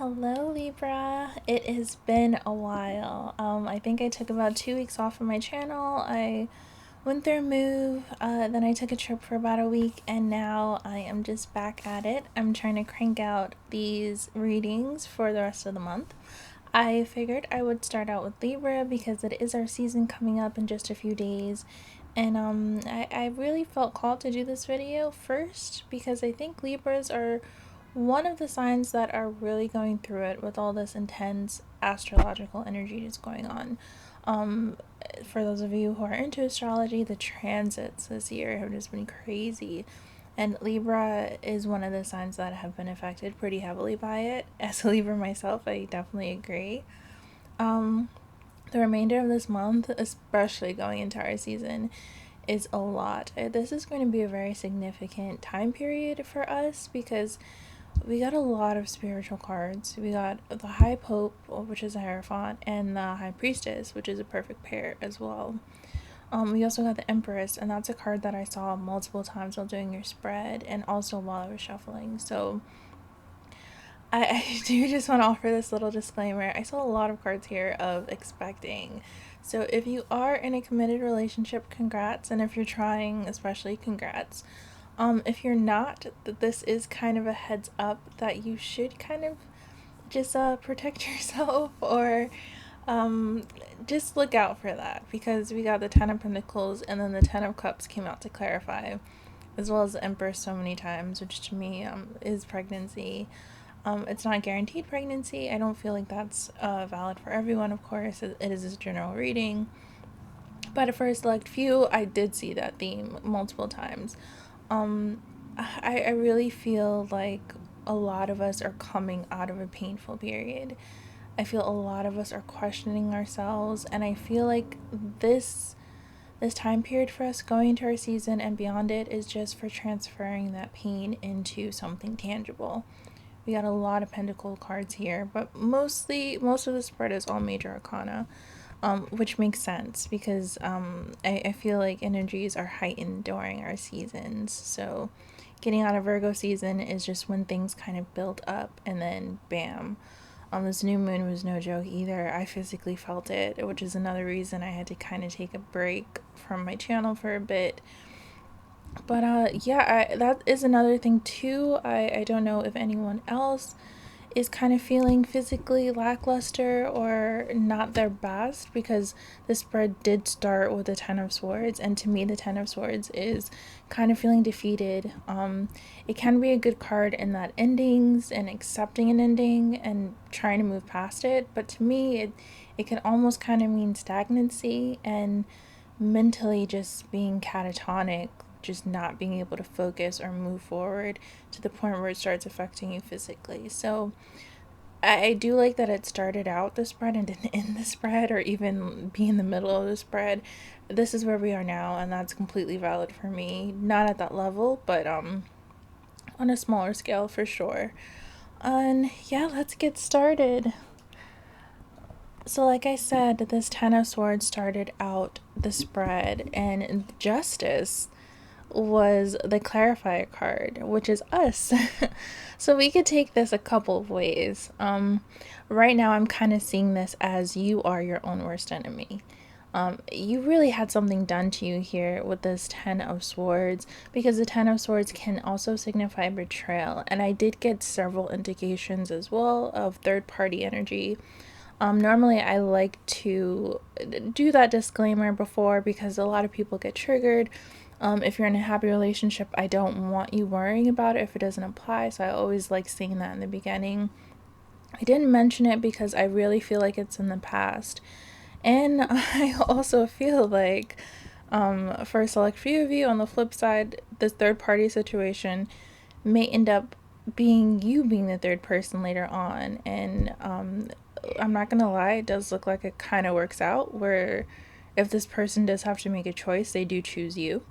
Hello, Libra. It has been a while. I think I took about 2 weeks off from my channel. I went through a move, then I took a trip for about a week, and now I am just back at it. I'm trying to crank out these readings for the rest of the month. I figured I would start out with Libra because it is our season coming up in just a few days. And I really felt called to do this video first because I think Libras are one of the signs that are really going through it with all this intense astrological energy that's going on. Um, for those of you who are into astrology, the transits this year have just been crazy. And Libra is one of the signs that have been affected pretty heavily by it. As a Libra myself, I definitely agree. Um, the remainder of this month, especially going into our season, is a lot. This is going to be a very significant time period for us because we got a lot of spiritual cards. We got the High Pope, which is a Hierophant, and the High Priestess, which is a perfect pair as well. We also got the Empress, and that's a card that I saw multiple times while doing your spread and also while I was shuffling. So I do just want to offer this little disclaimer. I saw a lot of cards here of expecting. So if you are in a committed relationship, congrats. And if you're trying, especially congrats. If you're not, this is kind of a heads up that you should kind of just protect yourself or just look out for that because we got the Ten of Pentacles and then the Ten of Cups came out to clarify, as well as the Empress so many times, which to me is pregnancy. It's not guaranteed pregnancy. I don't feel like that's valid for everyone, of course. It is a general reading. But for a select few, I did see that theme multiple times. I really feel like a lot of us are coming out of a painful period. I feel a lot of us are questioning ourselves, and I feel like this time period for us going into our season and beyond it is just for transferring that pain into something tangible. We got a lot of pentacle cards here, but most of the spread is all major arcana, which makes sense because I feel like energies are heightened during our seasons. So getting out of Virgo season is just when things kind of build up and then bam. This new moon was no joke either. I physically felt it, which is another reason I had to kind of take a break from my channel for a bit. But yeah, that is another thing too. I don't know if anyone else is kind of feeling physically lackluster or not their best because the spread did start with the Ten of Swords, and to me the Ten of Swords is kind of feeling defeated. It can be a good card in that endings and accepting an ending and trying to move past it, but to me it can almost kind of mean stagnancy and mentally just being catatonic, just not being able to focus or move forward to the point where it starts affecting you physically. So I do like that it started out the spread and didn't end the spread or even be in the middle of the spread. This is where we are now, and that's completely valid for me. Not at that level, but on a smaller scale for sure. And yeah, let's get started. So like I said, this Ten of Swords started out the spread, and Justice was the clarifier card, which is us. So we could take this a couple of ways. Right now I'm kind of seeing this as you are your own worst enemy. You really had something done to you here with this Ten of Swords, because the Ten of Swords can also signify betrayal, and I did get several indications as well of third-party energy. Normally I like to do that disclaimer before because a lot of people get triggered. If you're in a happy relationship, I don't want you worrying about it if it doesn't apply, so I always like saying that in the beginning. I didn't mention it because I really feel like it's in the past. And I also feel like, for a select few of you, on the flip side, this third party situation may end up being you being the third person later on. And I'm not gonna lie, it does look like it kind of works out where if this person does have to make a choice, they do choose you.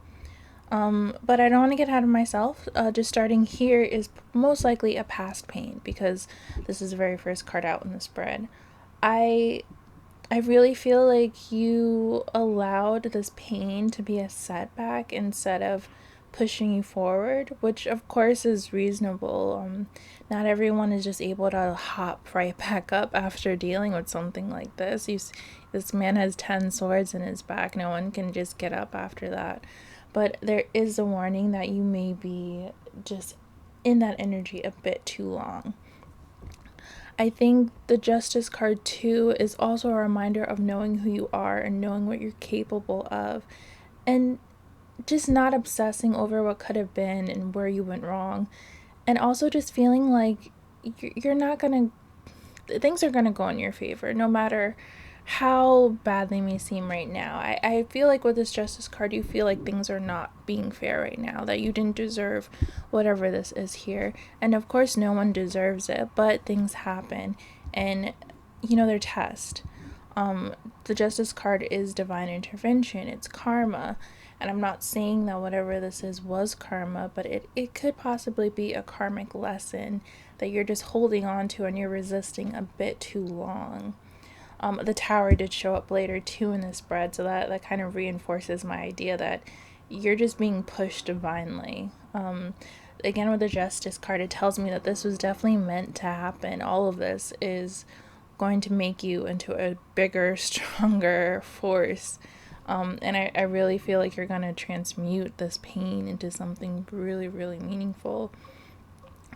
But I don't want to get ahead of myself. Just starting here is most likely a past pain because this is the very first card out in the spread. I really feel like you allowed this pain to be a setback instead of pushing you forward, which of course is reasonable. Not everyone is just able to hop right back up after dealing with something like this. This man has 10 swords in his back. No one can just get up after that. But there is a warning that you may be just in that energy a bit too long. I think the Justice card too is also a reminder of knowing who you are and knowing what you're capable of, and just not obsessing over what could have been and where you went wrong, and also just feeling like you're not gonna, things are gonna go in your favor no matter how bad they may seem right now. I feel like with this Justice card, you feel like things are not being fair right now, that you didn't deserve whatever this is here. And of course, no one deserves it, but things happen, and they're tests. The Justice card is divine intervention, it's karma. And I'm not saying that whatever this is was karma, but it could possibly be a karmic lesson that you're just holding on to and you're resisting a bit too long. The Tower did show up later too in this spread, so that kind of reinforces my idea that you're just being pushed divinely. Again, with the Justice card, it tells me that this was definitely meant to happen. All of this is going to make you into a bigger, stronger force. And I really feel like you're going to transmute this pain into something really, really meaningful.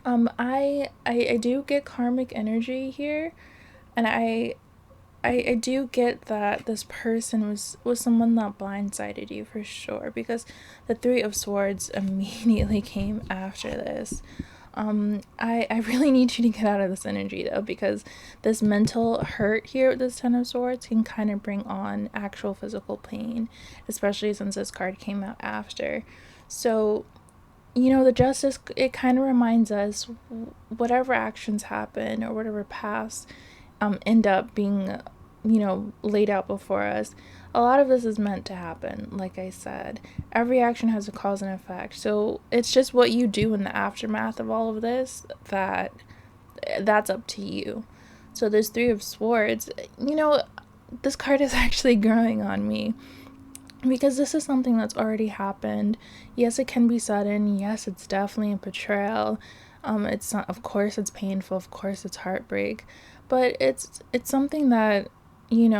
I do get karmic energy here, and I do get that this person was someone that blindsided you for sure, because the Three of Swords immediately came after this. I really need you to get out of this energy though, because this mental hurt here with this Ten of Swords can kind of bring on actual physical pain, especially since this card came out after. So, the Justice, it kind of reminds us whatever actions happen or whatever pass end up being laid out before us, a lot of this is meant to happen. Like I said, every action has a cause and effect, so it's just what you do in the aftermath of all of this that's up to you. So this Three of Swords, this card is actually growing on me, because this is something that's already happened. Yes, it can be sudden. Yes, it's definitely a betrayal. It's not, of course it's painful, of course it's heartbreak, but it's something that you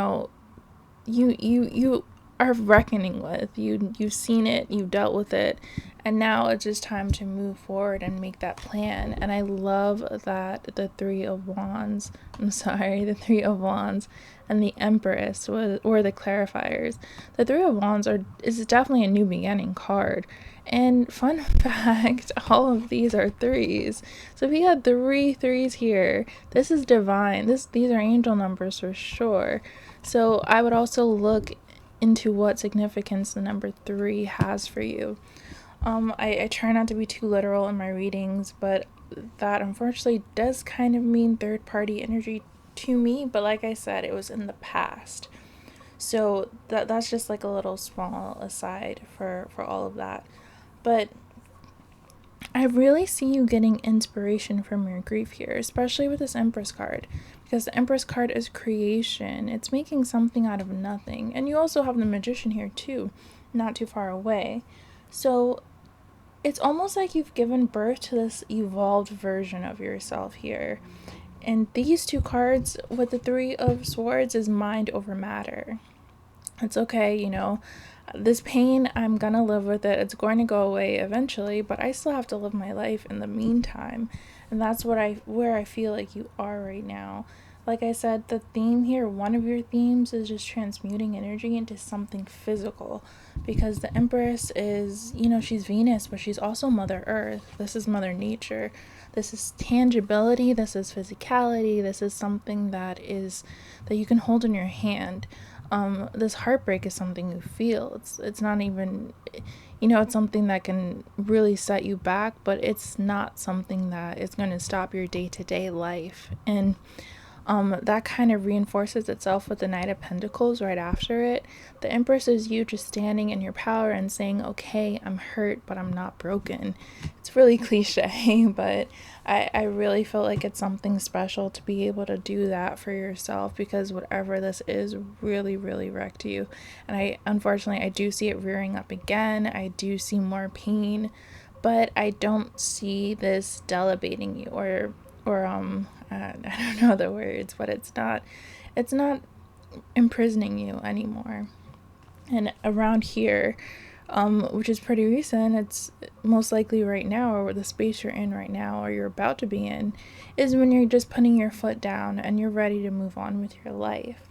are reckoning with. You've seen it, you've dealt with it, and now it's just time to move forward and make that plan. And I love that the Three of Wands and the Empress were the clarifiers. The Three of Wands is definitely a new beginning card. And fun fact, all of these are threes. So if you got 3 threes here, this is divine. These are angel numbers for sure. So I would also look into what significance the number 3 has for you. I try not to be too literal in my readings, but that unfortunately does kind of mean third party energy to me. But like I said, it was in the past. So that's just like a little small aside for all of that. But I really see you getting inspiration from your grief here, especially with this Empress card, because the Empress card is creation. It's making something out of nothing. And you also have the Magician here too, not too far away. So it's almost like you've given birth to this evolved version of yourself here. And these two cards with the Three of Swords is mind over matter. It's okay, this pain, I'm gonna live with it. It's going to go away eventually, but I still have to live my life in the meantime. And that's where I feel like you are right now. Like I said, the theme here, one of your themes is just transmuting energy into something physical, because the Empress is, she's Venus, but she's also Mother Earth. This is Mother Nature. This is tangibility. This is physicality. This is something that you can hold in your hand. This heartbreak is something you feel. It's not even, it's something that can really set you back, but it's not something that is going to stop your day-to-day life. And that kind of reinforces itself with the Knight of Pentacles right after it. The Empress is you just standing in your power and saying, okay, I'm hurt, but I'm not broken. It's really cliche, but I really feel like it's something special to be able to do that for yourself, because whatever this is really, really wrecked you. And unfortunately, I do see it rearing up again. I do see more pain, but I don't see this delegating you or I don't know the words, but it's not imprisoning you anymore. And around here, which is pretty recent, it's most likely right now, or the space you're in right now, or you're about to be in, is when you're just putting your foot down and you're ready to move on with your life.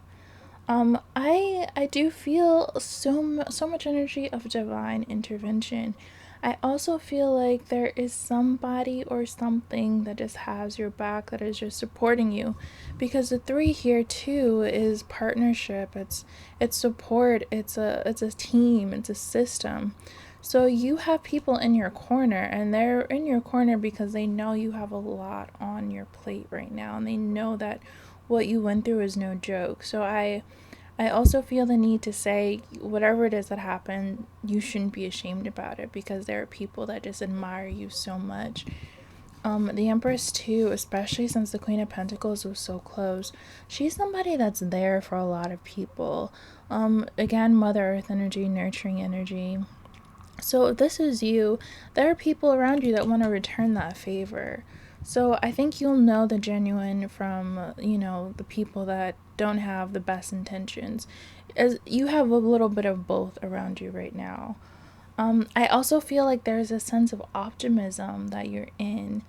I do feel so much energy of divine intervention. I also feel like there is somebody or something that just has your back, that is just supporting you, because the 3 here too is partnership. It's support. It's a team. It's a system. So you have people in your corner, and they're in your corner because they know you have a lot on your plate right now, and they know that what you went through is no joke. So I also feel the need to say, whatever it is that happened, you shouldn't be ashamed about it, because there are people that just admire you so much. The Empress too, especially since the Queen of Pentacles was so close, she's somebody that's there for a lot of people. Again, Mother Earth energy, nurturing energy. So if this is you, there are people around you that want to return that favor. So I think you'll know the genuine from, the people that don't have the best intentions, as you have a little bit of both around you right now. I also feel like there's a sense of optimism that you're in.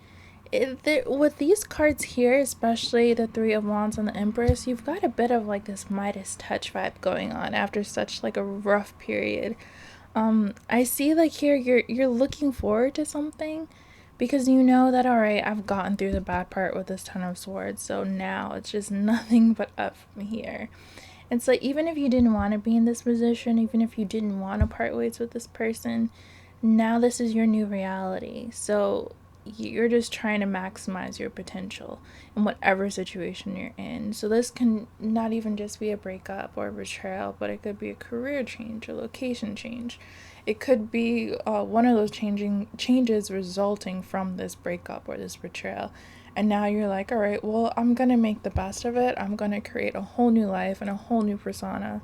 With these cards here, especially the 3 of Wands and the Empress, you've got a bit of like this Midas touch vibe going on after such like a rough period. I see like here you're looking forward to something, because you know that, all right, I've gotten through the bad part with this Ten of Swords, so now it's just nothing but up from here. It's like, even if you didn't want to be in this position, even if you didn't want to part ways with this person, now this is your new reality. So you're just trying to maximize your potential in whatever situation you're in. So this can not even just be a breakup or a betrayal, but it could be a career change, a location change. It could be one of those changes resulting from this breakup or this betrayal. And now you're like, all right, well, I'm going to make the best of it. I'm going to create a whole new life and a whole new persona,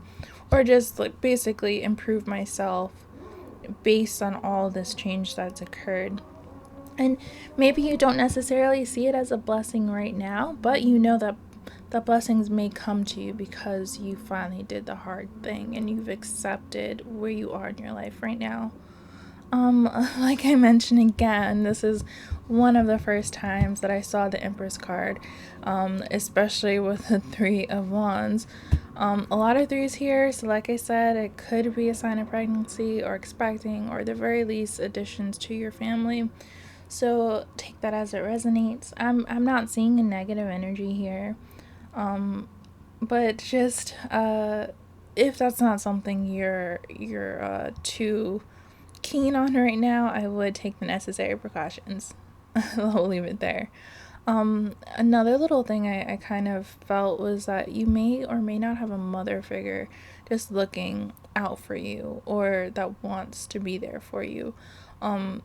or just like basically improve myself based on all this change that's occurred. And maybe you don't necessarily see it as a blessing right now, but you know that the blessings may come to you because you finally did the hard thing and you've accepted where you are in your life right now. Like I mentioned again, this is one of the first times that I saw the Empress card, especially with the 3 of Wands. A lot of 3s here, so like I said, it could be a sign of pregnancy or expecting, or at the very least additions to your family. So take that as it resonates. I'm not seeing a negative energy here. But just if that's not something you're too keen on right now, I would take the necessary precautions. I'll leave it there. Another little thing I kind of felt was that you may or may not have a mother figure just looking out for you, or that wants to be there for you.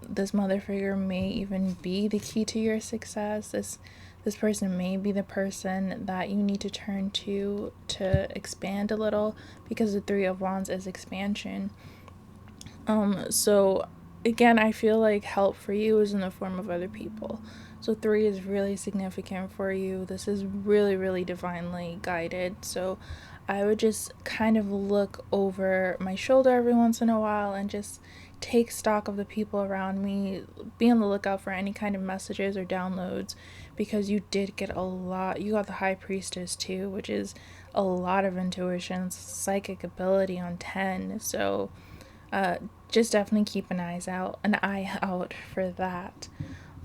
This mother figure may even be the key to your success. This person may be the person that you need to turn to expand a little, because the 3 of Wands is expansion. So again, I feel like help for you is in the form of other people. So 3 is really significant for you. This is really, really divinely guided. So I would just kind of look over my shoulder every once in a while and just take stock of the people around me. Be on the lookout for any kind of messages or downloads, because you did get a lot. You got the High Priestess too, which is a lot of intuition, psychic ability on 10. So just definitely keep an eye out for that.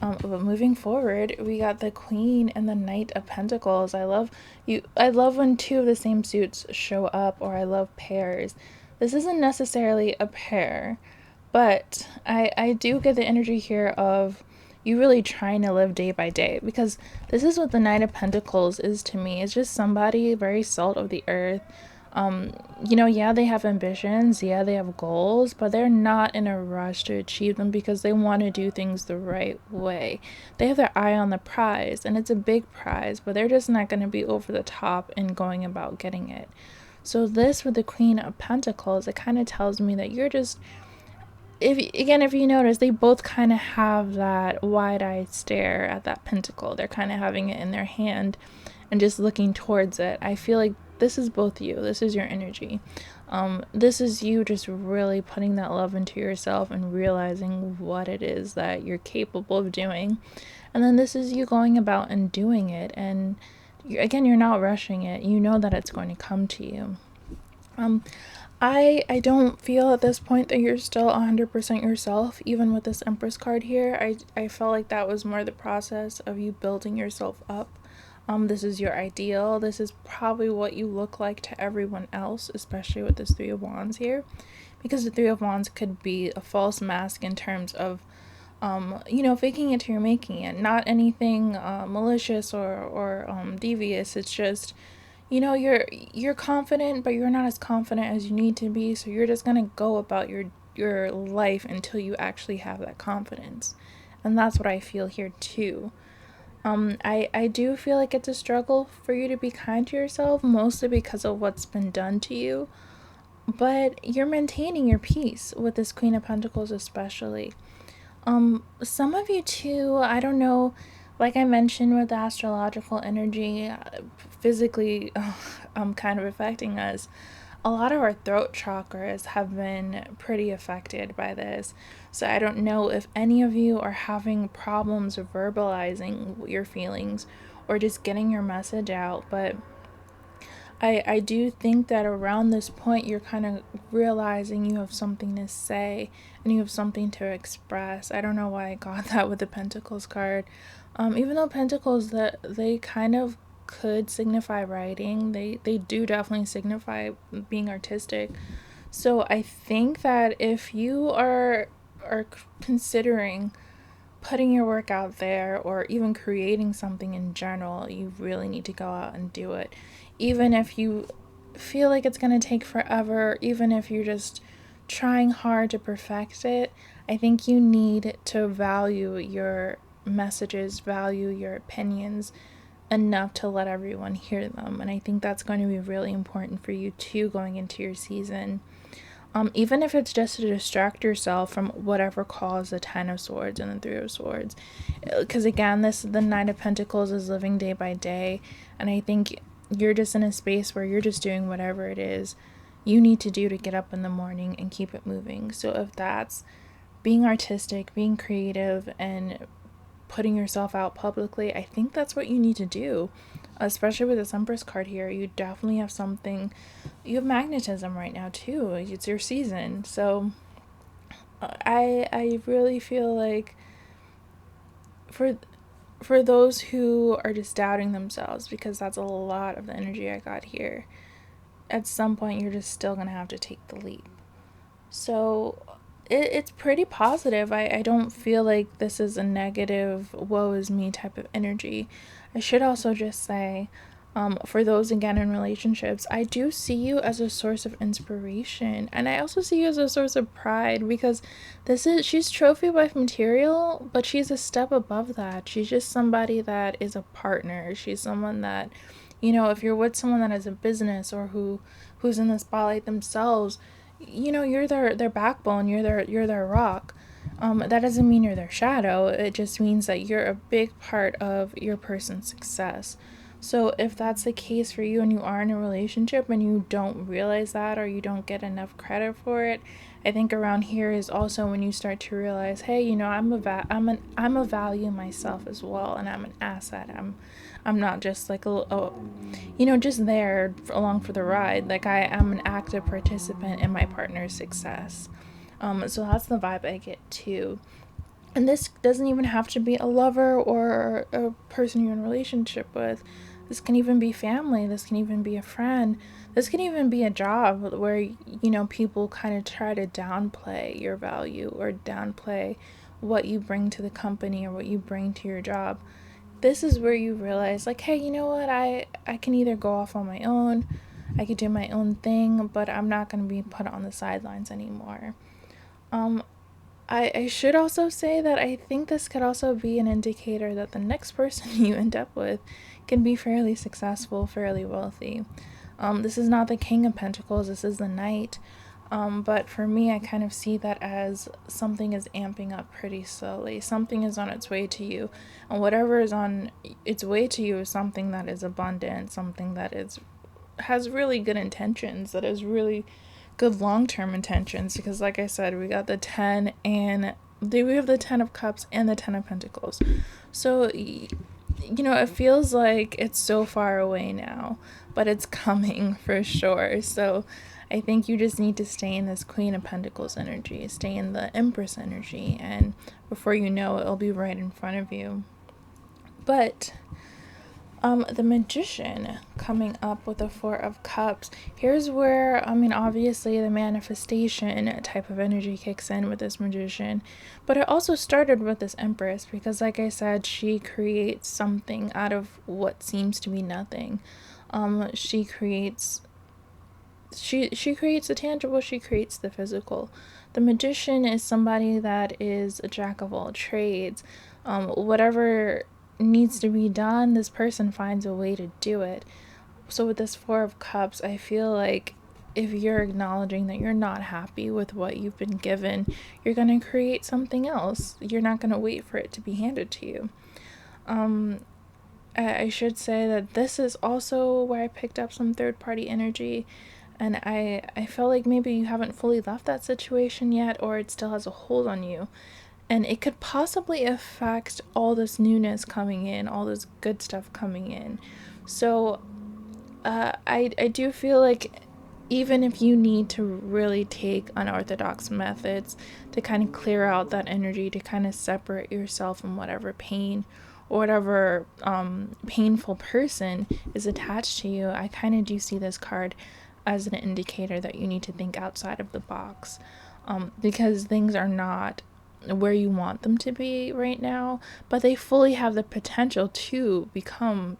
But moving forward, we got the Queen and the Knight of Pentacles. I love when 2 of the same suits show up, or I love pairs. This isn't necessarily a pair, but I do get the energy here of you really trying to live day by day, because this is what the Knight of Pentacles is to me. It's just somebody very salt of the earth, Yeah, they have ambitions, yeah, they have goals, but they're not in a rush to achieve them because they want to do things the right way. They have their eye on the prize, and it's a big prize, but they're just not going to be over the top in going about getting it. So this with the Queen of Pentacles, it kind of tells me that you're just, if you notice, they both kind of have that wide-eyed stare at that pentacle. They're kind of having it in their hand and just looking towards it. I feel like this is both you. This is your energy. This is you just really putting that love into yourself and realizing what it is that you're capable of doing. And then this is you going about and doing it. And again, you're not rushing it. You know that it's going to come to you. I don't feel at this point that you're still 100% yourself, even with this Empress card here. I felt like that was more the process of you building yourself up. This is your ideal. This is probably what you look like to everyone else, especially with this Three of Wands here. Because the Three of Wands could be a false mask in terms of, faking it till you're making it. Not anything malicious or devious. It's just, you're confident, but you're not as confident as you need to be. So you're just gonna go about your life until you actually have that confidence, and that's what I feel here too. I do feel like it's a struggle for you to be kind to yourself, mostly because of what's been done to you. But you're maintaining your peace with this Queen of Pentacles, especially. Some of you too, I don't know, like I mentioned with the astrological energy, physically kind of affecting us. A lot of our throat chakras have been pretty affected by this. So I don't know if any of you are having problems verbalizing your feelings or just getting your message out, but I do think that around this point you're kind of realizing you have something to say and you have something to express. I don't know why I got that with the Pentacles card. Even though Pentacles, that they kind of could signify writing, they do definitely signify being artistic. So I think that if you are considering putting your work out there or even creating something in general, you really need to go out and do it. Even if you feel like it's going to take forever, even if you're just trying hard to perfect it, I think you need to value your messages, value your opinions enough to let everyone hear them. And I think that's going to be really important for you too going into your season. Even if it's just to distract yourself from whatever caused the Ten of Swords and the Three of Swords. Because again, the Knight of Pentacles is living day by day. And I think you're just in a space where you're just doing whatever it is you need to do to get up in the morning and keep it moving. So if that's being artistic, being creative, and putting yourself out publicly, I think that's what you need to do. Especially with this Empress card here, you definitely have something. You have magnetism right now too. It's your season. So I really feel like for those who are just doubting themselves, because that's a lot of the energy I got here, at some point you're just still gonna have to take the leap. So it's pretty positive. I don't feel like this is a negative, woe is me type of energy. I should also just say, for those again in relationships, I do see you as a source of inspiration, and I also see you as a source of pride, because she's trophy wife material, but she's a step above that. She's just somebody that is a partner. She's someone that, if you're with someone that has a business or who's in the spotlight themselves, you're their backbone, you're their rock. That doesn't mean you're their shadow. It just means that you're a big part of your person's success. So if that's the case for you and you are in a relationship and you don't realize that, or you don't get enough credit for it, I think around here is also when you start to realize, hey, I'm a value myself as well, and I'm an asset. I'm not just like just there along for the ride. Like I am an active participant in my partner's success. So that's the vibe I get too. And this doesn't even have to be a lover or a person you're in a relationship with. This can even be family. This can even be a friend. This can even be a job where, people kind of try to downplay your value or downplay what you bring to the company or what you bring to your job. This is where you realize, like, hey, you know what? I can either go off on my own. I could do my own thing, but I'm not going to be put on the sidelines anymore. Um, I should also say that I think this could also be an indicator that the next person you end up with can be fairly successful, fairly wealthy. This is not the King of Pentacles, this is the Knight. But for me, I kind of see that as something is amping up pretty slowly. Something is on its way to you. And whatever is on its way to you is something that is abundant, something that has really good intentions, that is really good long-term intentions. Because like I said, we got the 10 and we have the 10 of Cups and the 10 of Pentacles. So, it feels like it's so far away now, but it's coming for sure. So I think you just need to stay in this Queen of Pentacles energy, stay in the Empress energy, and before you know it, it'll be right in front of you. But the Magician coming up with the Four of Cups. Here's where, obviously the manifestation type of energy kicks in with this Magician. But it also started with this Empress because, like I said, she creates something out of what seems to be nothing. She creates the tangible, she creates the physical. The Magician is somebody that is a jack of all trades. Whatever needs to be done, this person finds a way to do it. So with this Four of Cups, I feel like if you're acknowledging that you're not happy with what you've been given, you're going to create something else. You're not going to wait for it to be handed to you. I should say that this is also where I picked up some third-party energy, and I felt like maybe you haven't fully left that situation yet, or it still has a hold on you. And it could possibly affect all this newness coming in, all this good stuff coming in. So I do feel like even if you need to really take unorthodox methods to kind of clear out that energy, to kind of separate yourself from whatever pain or whatever painful person is attached to you, I kind of do see this card as an indicator that you need to think outside of the box, because things are not where you want them to be right now, but they fully have the potential to become,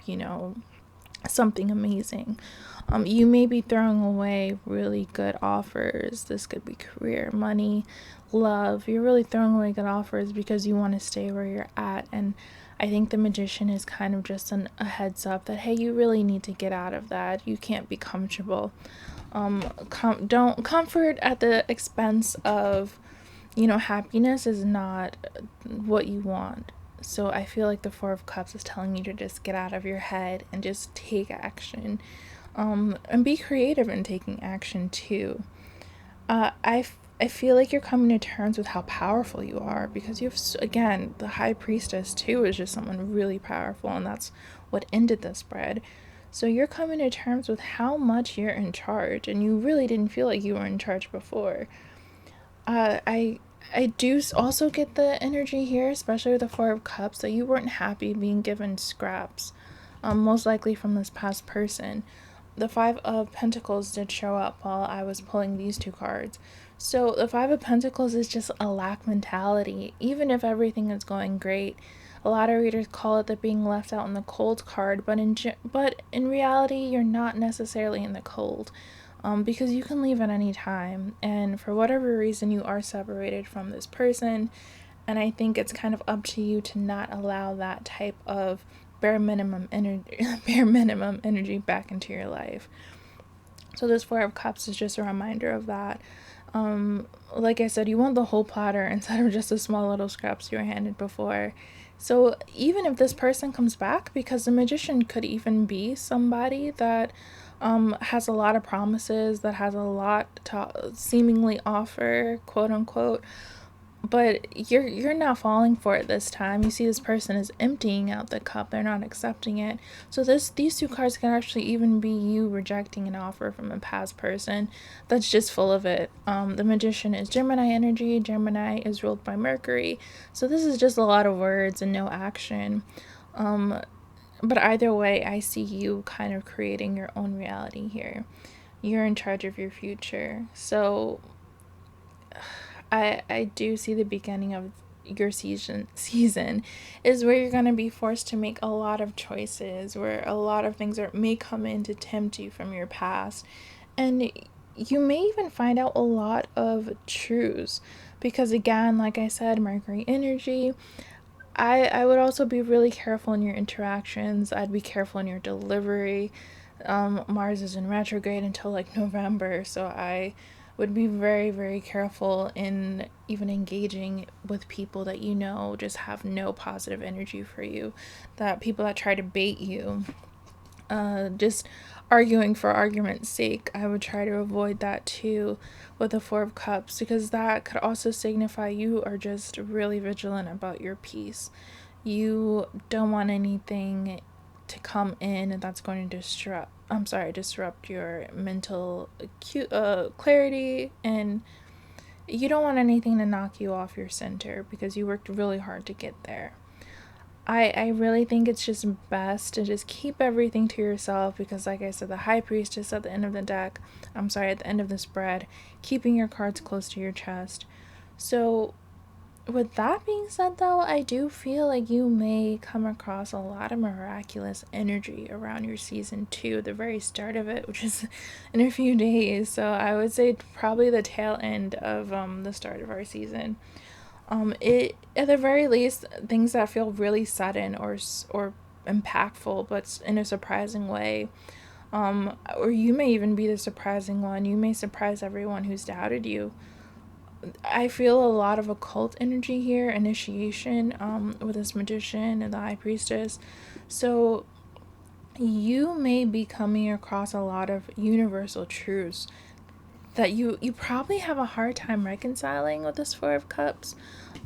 something amazing. You may be throwing away really good offers. This could be career, money, love. You're really throwing away good offers because you want to stay where you're at. And I think the Magician is kind of just a heads up that, hey, you really need to get out of that. You can't be comfortable. Don't comfort at the expense of, happiness is not what you want. So I feel like the Four of Cups is telling you to just get out of your head and just take action. And be creative in taking action too. I feel like you're coming to terms with how powerful you are, because you have, again, the High Priestess too is just someone really powerful, and that's what ended the spread. So you're coming to terms with how much you're in charge, and you really didn't feel like you were in charge before. I do also get the energy here, especially with the Four of Cups, that you weren't happy being given scraps, most likely from this past person. The Five of Pentacles did show up while I was pulling these two cards. So the Five of Pentacles is just a lack mentality, even if everything is going great. A lot of readers call it the being left out in the cold card, but in reality, you're not necessarily in the cold. Because you can leave at any time, and for whatever reason you are separated from this person, and I think it's kind of up to you to not allow that type of bare minimum energy back into your life. So this Four of Cups is just a reminder of that. Like I said, you want the whole platter instead of just the small little scraps you were handed before. So even if this person comes back, because the Magician could even be somebody that has a lot of promises, that has a lot to seemingly offer, quote unquote, but you're not falling for it this time. You see this person is emptying out the cup, they're not accepting it. So these two cards can actually even be you rejecting an offer from a past person that's just full of it. The Magician is Gemini energy. Gemini is ruled by Mercury, so this is just a lot of words and no action. But either way, I see you kind of creating your own reality here. You're in charge of your future. So I do see the beginning of your season is where you're going to be forced to make a lot of choices, where a lot of things may come in to tempt you from your past. And you may even find out a lot of truths because, again, like I said, Mercury energy. I would also be really careful in your interactions. I'd be careful in your delivery. Mars is in retrograde until like November, so I would be very, very careful in even engaging with people that you know just have no positive energy for you, that people that try to bait you, just arguing for argument's sake. I would try to avoid that too with the Four of Cups, because that could also signify you are just really vigilant about your peace. You don't want anything to come in that's going to disrupt your mental clarity, and you don't want anything to knock you off your center because you worked really hard to get there. I really think it's just best to just keep everything to yourself because, like I said, the High Priestess at the end of the deck, at the end of the spread, keeping your cards close to your chest. So, with that being said, though, I do feel like you may come across a lot of miraculous energy around your season 2, the very start of it, which is in a few days. So, I would say probably the tail end of the start of our season. It at the very least, things that feel really sudden or impactful, but in a surprising way. Or you may even be the surprising one. You may surprise everyone who's doubted you. I feel a lot of occult energy here, initiation, with this magician and the High Priestess. So you may be coming across a lot of universal truths that you probably have a hard time reconciling with this Four of Cups.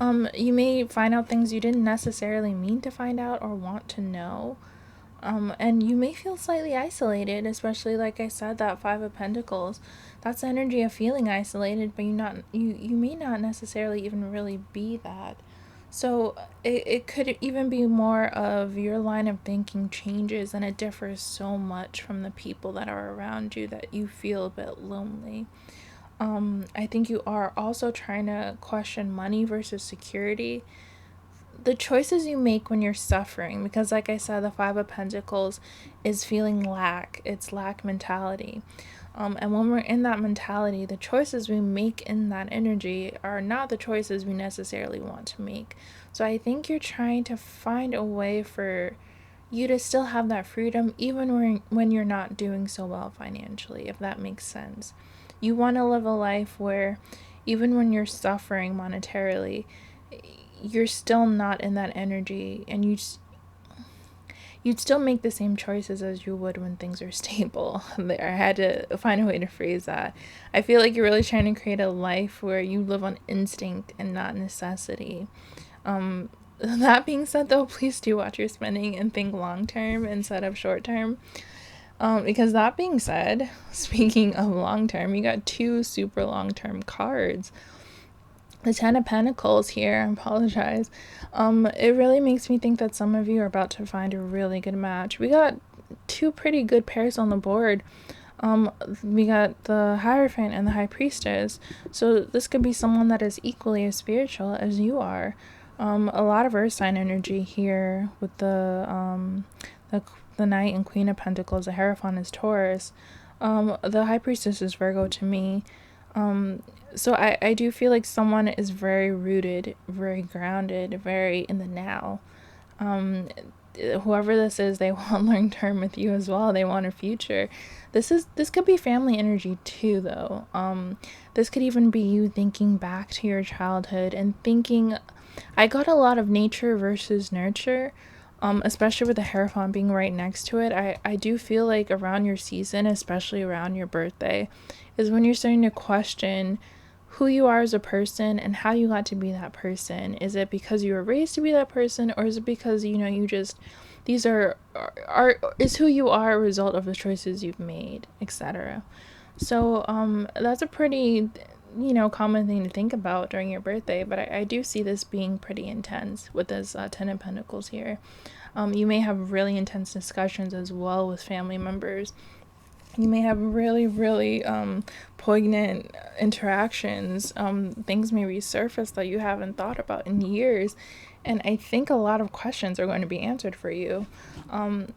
You may find out things you didn't necessarily mean to find out or want to know. And you may feel slightly isolated, especially like I said, that Five of Pentacles. That's the energy of feeling isolated, but you may not necessarily even really be that. So it could even be more of your line of thinking changes, and it differs so much from the people that are around you that you feel a bit lonely. I think you are also trying to question money versus security. The choices you make when you're suffering, because like I said, the Five of Pentacles is feeling lack. It's lack mentality. And when we're in that mentality, the choices we make in that energy are not the choices we necessarily want to make. So I think you're trying to find a way for you to still have that freedom even when you're not doing so well financially, if that makes sense. You want to live a life where even when you're suffering monetarily, you're still not in that energy, and you'd still make the same choices as you would when things are stable. I had to find a way to phrase that. I feel like you're really trying to create a life where you live on instinct and not necessity. That being said, though, please do watch your spending and think long term instead of short term. Because that being said, speaking of long term, you got two super long term cards. The Ten of Pentacles here, I apologize. It really makes me think that some of you are about to find a really good match. We got two pretty good pairs on the board. We got the Hierophant and the High Priestess. So this could be someone that is equally as spiritual as you are. A lot of Earth sign energy here with the Knight and Queen of Pentacles. The Hierophant is Taurus. The High Priestess is Virgo to me. So I do feel like someone is very rooted, very grounded, very in the now. Whoever this is, they want long term with you as well. They want a future. This could be family energy too, though. This could even be you thinking back to your childhood and thinking. I got a lot of nature versus nurture. Especially with the Hierophant being right next to it, I do feel like around your season, especially around your birthday, is when you're starting to question who you are as a person and how you got to be that person. Is it because you were raised to be that person, or is it because you just these are is who you are a result of the choices you've made, etc. So that's a pretty common thing to think about during your birthday, but I do see this being pretty intense with this Ten of Pentacles here. You may have really intense discussions as well with family members. You may have really, really poignant interactions. Things may resurface that you haven't thought about in years. And I think a lot of questions are going to be answered for you. Um,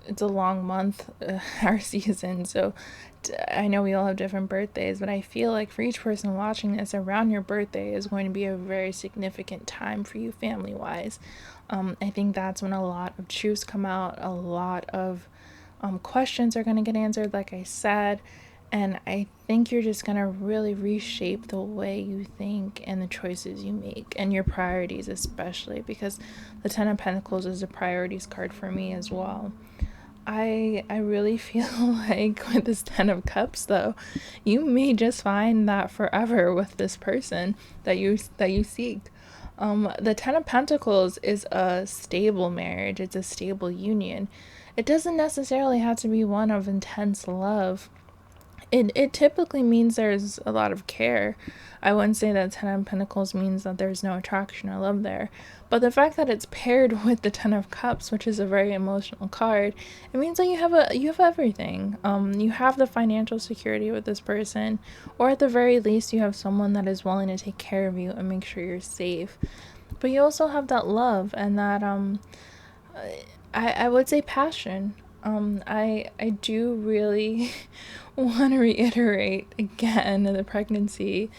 it's a long month, our season, so I know we all have different birthdays, but I feel like for each person watching this, around your birthday is going to be a very significant time for you family wise. I think that's when a lot of truths come out, a lot of questions are going to get answered, like I said. And I think you're just going to really reshape the way you think and the choices you make and your priorities, especially because the Ten of Pentacles is a priorities card for me as well. I really feel like with this Ten of Cups though, you may just find that forever with this person that you seek. The Ten of Pentacles is a stable marriage. It's a stable union. It doesn't necessarily have to be one of intense love. It typically means there's a lot of care. I wouldn't say that Ten of Pentacles means that there's no attraction or love there. But the fact that it's paired with the Ten of Cups, which is a very emotional card, it means that you have everything. You have the financial security with this person, or at the very least you have someone that is willing to take care of you and make sure you're safe. But you also have that love and that I would say passion. I do really want to reiterate again the pregnancy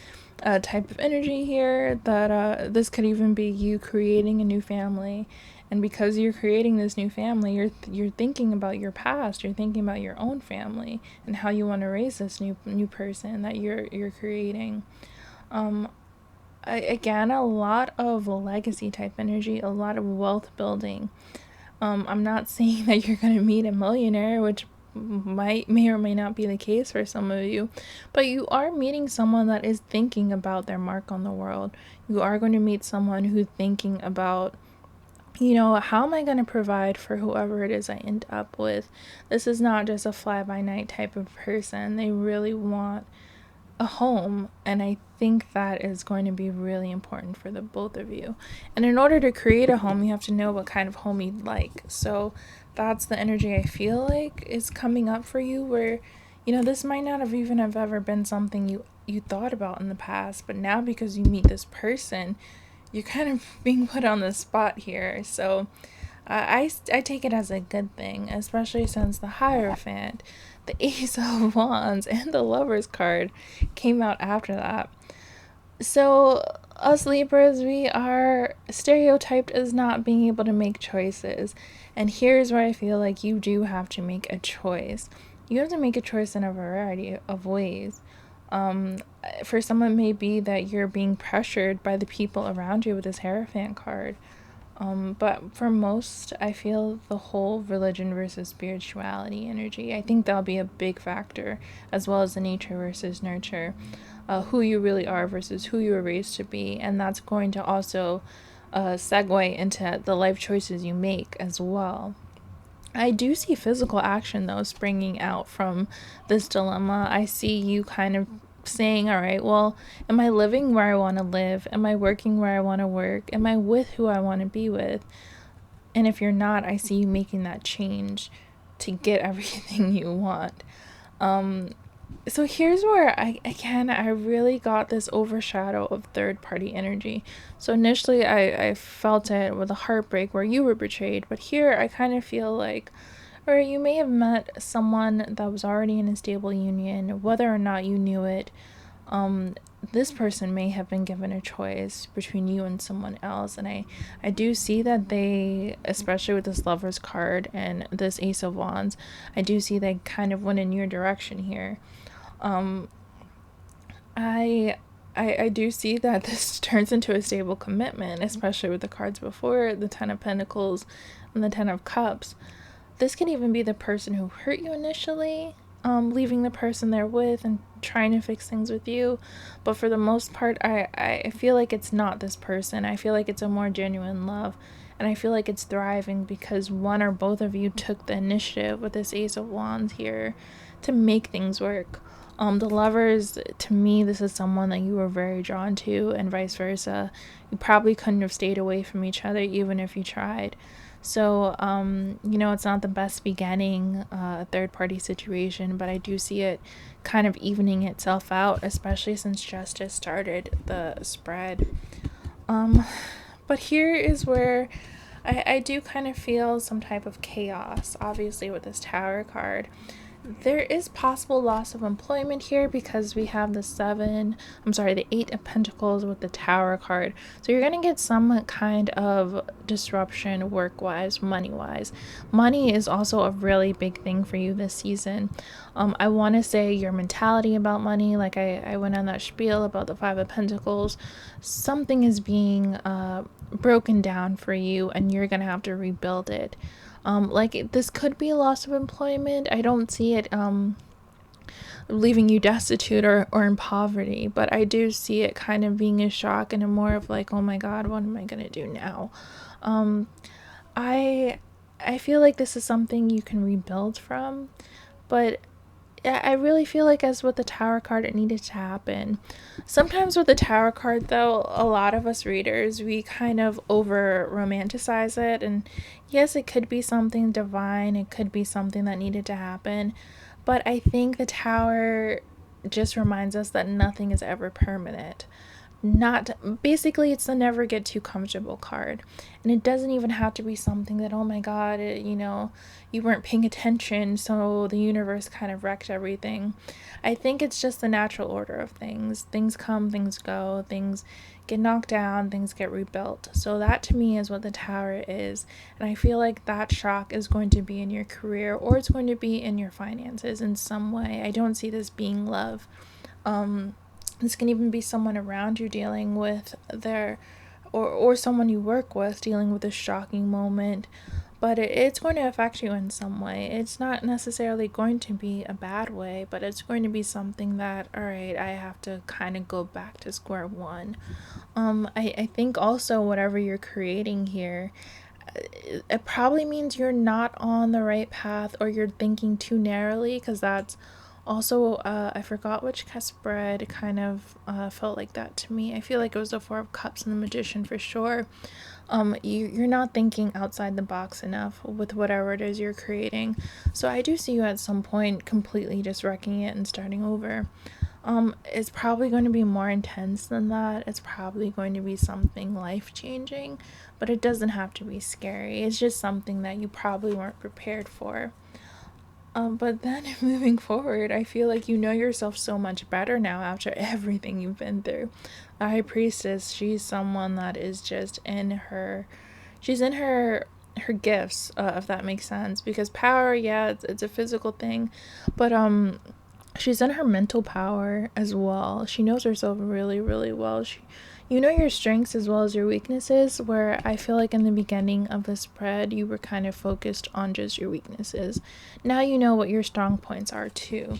type of energy here, that this could even be you creating a new family. And because you're creating this new family, you're thinking about your past, you're thinking about your own family and how you want to raise this new person that you're creating. Again, a lot of legacy type energy, a lot of wealth building. I'm not saying that you're going to meet a millionaire, which may or may not be the case for some of you, but you are meeting someone that is thinking about their mark on the world. You are going to meet someone who's thinking about, how am I going to provide for whoever it is I end up with? This is not just a fly-by-night type of person. They really want a home, and I think that is going to be really important for the both of you. And in order to create a home, you have to know what kind of home you'd like. So that's the energy I feel like is coming up for you, where this might not have ever been something you thought about in the past, but now because you meet this person, you're kind of being put on the spot here. So I take it as a good thing, especially since the Hierophant, the Ace of Wands, and the Lovers card came out after that. So us Libras, we are stereotyped as not being able to make choices. And here's where I feel like you do have to make a choice. You have to make a choice in a variety of ways. For some, it may be that you're being pressured by the people around you with this Hierophant card. But for most, I feel the whole religion versus spirituality energy. I think that'll be a big factor, as well as the nature versus nurture, who you really are versus who you were raised to be. And that's going to also segue into the life choices you make as well. I do see physical action, though, springing out from this dilemma. I see you kind of saying, all right, well, am I living where I want to live? Am I working where I want to work? Am I with who I want to be with? And if you're not, I see you making that change to get everything you want. So here's where I really got this overshadow of third party energy. So initially I felt it with a heartbreak where you were betrayed, but here I kind of feel like, or you may have met someone that was already in a stable union, whether or not you knew it. This person may have been given a choice between you and someone else, and I do see that they, especially with this Lover's card and this Ace of Wands, I do see they kind of went in your direction here. I do see that this turns into a stable commitment, especially with the cards before, the Ten of Pentacles and the Ten of Cups. This can even be the person who hurt you initially, leaving the person they're with and trying to fix things with you. But for the most part, I feel like it's not this person. I feel like it's a more genuine love. And I feel like it's thriving because one or both of you took the initiative with this Ace of Wands here to make things work. The Lovers, to me, this is someone that you were very drawn to, and vice versa. You probably couldn't have stayed away from each other even if you tried. So, it's not the best beginning, third-party situation, but I do see it kind of evening itself out, especially since justice started the spread. But here is where I do kind of feel some type of chaos, obviously, with this Tower card. There is possible loss of employment here because we have the 8 of Pentacles with the Tower card. So you're going to get some kind of disruption work-wise, money-wise. Money is also a really big thing for you this season. I want to say your mentality about money, like I went on that spiel about the 5 of Pentacles. Something is being broken down for you, and you're going to have to rebuild it. This could be a loss of employment. I don't see it leaving you destitute or in poverty, but I do see it kind of being a shock and a more of like, oh my god, what am I gonna do now? I feel like this is something you can rebuild from, but I really feel like, as with the Tower card, it needed to happen. Sometimes with the Tower card, though, a lot of us readers, we kind of over romanticize it. And yes, it could be something divine. It could be something that needed to happen. But I think the Tower just reminds us that nothing is ever permanent. Not basically, it's the never get too comfortable card, and it doesn't even have to be something that, oh my god, you weren't paying attention, so the universe kind of wrecked everything. I think it's just the natural order of things come, things go, things get knocked down, things get rebuilt. So that to me is what the Tower is, and I feel like that shock is going to be in your career, or it's going to be in your finances in some way. I don't see this being love. This can even be someone around you dealing with or someone you work with dealing with a shocking moment, but it's going to affect you in some way. It's not necessarily going to be a bad way, but it's going to be something that, all right, I have to kind of go back to square one. I think also whatever you're creating here, it probably means you're not on the right path, or you're thinking too narrowly, because that's also, I forgot which spread kind of felt like that to me. I feel like it was the 4 of Cups and the Magician for sure. You're not thinking outside the box enough with whatever it is you're creating. So I do see you at some point completely just wrecking it and starting over. It's probably going to be more intense than that. It's probably going to be something life-changing, but it doesn't have to be scary. It's just something that you probably weren't prepared for. But then moving forward, I feel like you know yourself so much better now after everything you've been through. The High Priestess, she's someone that is just she's in her gifts, if that makes sense. Because power, yeah, it's a physical thing, but she's in her mental power as well. She knows herself really, really well. You know your strengths as well as your weaknesses, where I feel like in the beginning of the spread, you were kind of focused on just your weaknesses. Now you know what your strong points are too.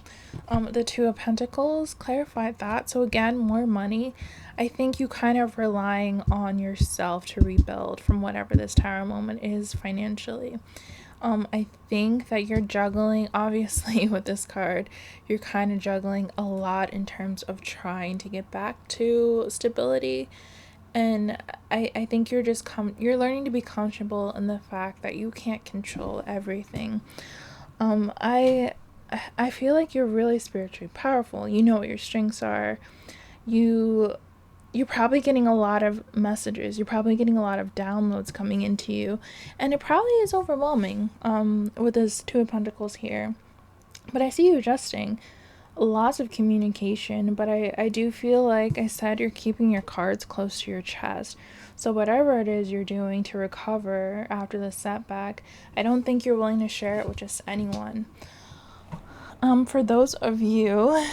The 2 of Pentacles clarified that. So again, more money. I think you kind of relying on yourself to rebuild from whatever this Tower moment is financially. I think that you're juggling, obviously, with this card, you're kind of juggling a lot in terms of trying to get back to stability. And I think you're learning to be comfortable in the fact that you can't control everything. I feel like you're really spiritually powerful. You know what your strengths are. You're probably getting a lot of messages. You're probably getting a lot of downloads coming into you. And it probably is overwhelming with this 2 of Pentacles here. But I see you adjusting. Lots of communication. But I do feel like I said, you're keeping your cards close to your chest. So whatever it is you're doing to recover after the setback, I don't think you're willing to share it with just anyone. For those of you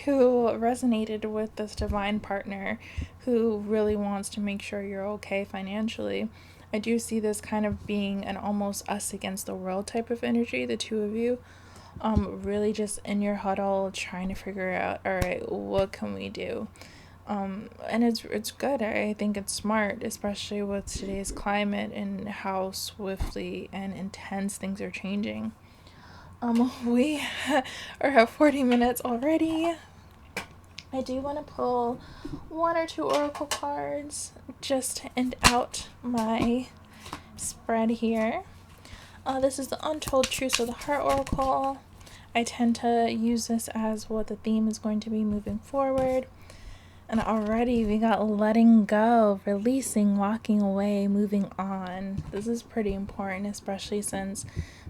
who resonated with this divine partner who really wants to make sure you're okay financially, I do see this kind of being an almost us against the world type of energy, the two of you. Really just in your huddle trying to figure out, all right, what can we do? And it's good. I think it's smart, especially with today's climate and how swiftly and intense things are changing. We are at 40 minutes already. I do want to pull 1 or 2 oracle cards just to end out my spread here. This is the Untold Truths of the Heart Oracle. I tend to use this as what the theme is going to be moving forward. And already we got letting go, releasing, walking away, moving on. This is pretty important, especially since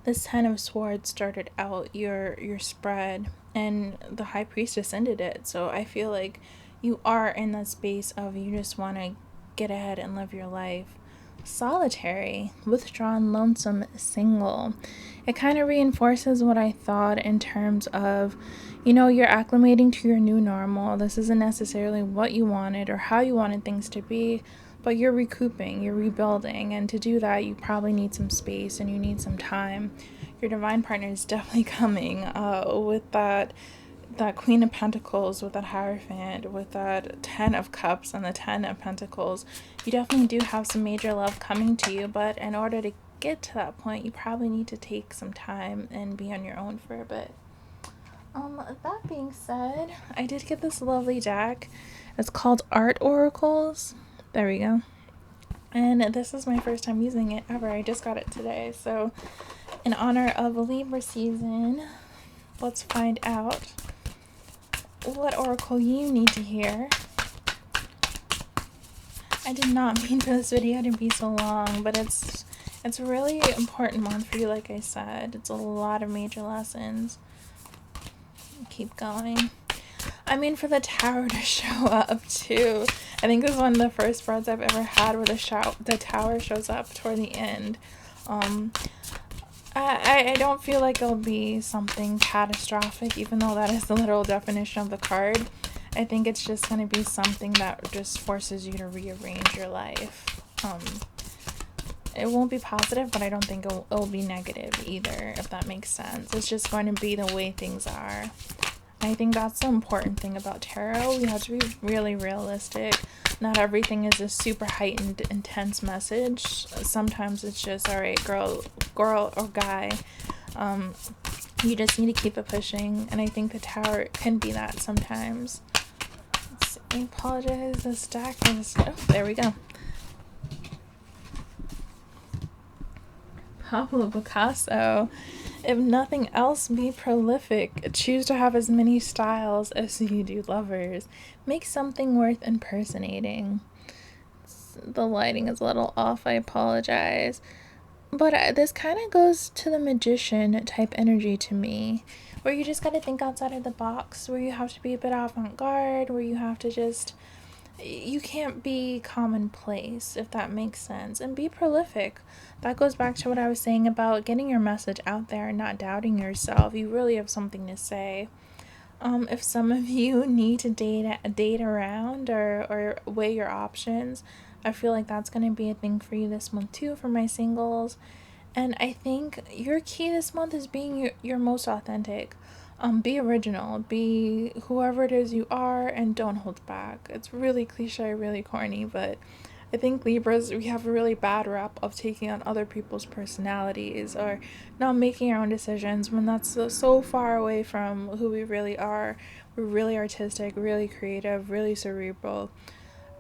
this Ten of Swords started out your spread and the High Priestess ended it. So I feel like you are in that space of you just want to get ahead and live your life. Solitary, withdrawn, lonesome, single. It kind of reinforces what I thought in terms of, you know, you're acclimating to your new normal. This isn't necessarily what you wanted or how you wanted things to be, but you're recouping, you're rebuilding, and to do that, you probably need some space and you need some time. Your divine partner is definitely coming with that Queen of Pentacles, with that Hierophant, with that Ten of Cups and the Ten of Pentacles. You definitely do have some major love coming to you, but in order to get to that point, you probably need to take some time and be on your own for a bit. That being said, I did get this lovely deck. It's called Art Oracles. There we go. And this is my first time using it ever. I just got it today. So in honor of Libra season, let's find out what oracle you need to hear. I did not mean for this video to be so long, but it's a really important month for you, like I said. It's a lot of major lessons. Keep going. I mean, for the Tower to show up too. I think it was one of the first spreads I've ever had where the Tower shows up toward the end. I don't feel like it'll be something catastrophic, even though that is the literal definition of the card. I think it's just going to be something that just forces you to rearrange your life. It won't be positive, but I don't think it'll be negative either, if that makes sense. It's just going to be the way things are. I think that's the important thing about tarot. We have to be really realistic. Not everything is a super heightened, intense message. Sometimes it's just, all right, girl or guy, you just need to keep it pushing. And I think the Tower can be that sometimes. I apologize. This deck is, oh, there we go. Pablo Picasso. If nothing else, be prolific. Choose to have as many styles as you do lovers. Make something worth impersonating. The lighting is a little off, I apologize. But this kind of goes to the magician type energy to me, where you just got to think outside of the box, where you have to be a bit avant-garde, where you have to just, you can't be commonplace, if that makes sense, and be prolific. That goes back to what I was saying about getting your message out there and not doubting yourself. You really have something to say. If some of you need to date around or weigh your options, I feel like that's going to be a thing for you this month too, for my singles. And I think your key this month is being your most authentic. Be original, be whoever it is you are, and don't hold back. It's really cliche, really corny, but I think Libras, we have a really bad rap of taking on other people's personalities or not making our own decisions when that's so far away from who we really are. We're really artistic, really creative, really cerebral.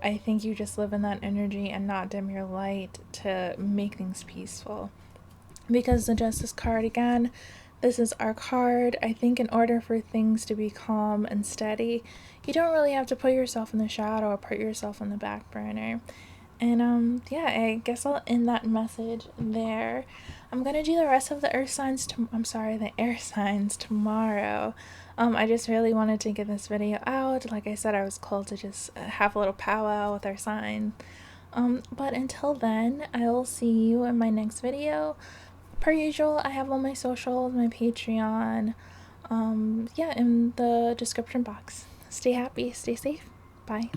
I think you just live in that energy and not dim your light to make things peaceful. Because the Justice card, again, this is our card. I think in order for things to be calm and steady, you don't really have to put yourself in the shadow or put yourself on the back burner. And yeah, I guess I'll end that message there. I'm gonna do the rest of the the air signs tomorrow. I just really wanted to get this video out. Like I said, I was called to just have a little powwow with our sign. But until then, I will see you in my next video. Per usual, I have all my socials, my Patreon, yeah, in the description box. Stay happy, stay safe. Bye.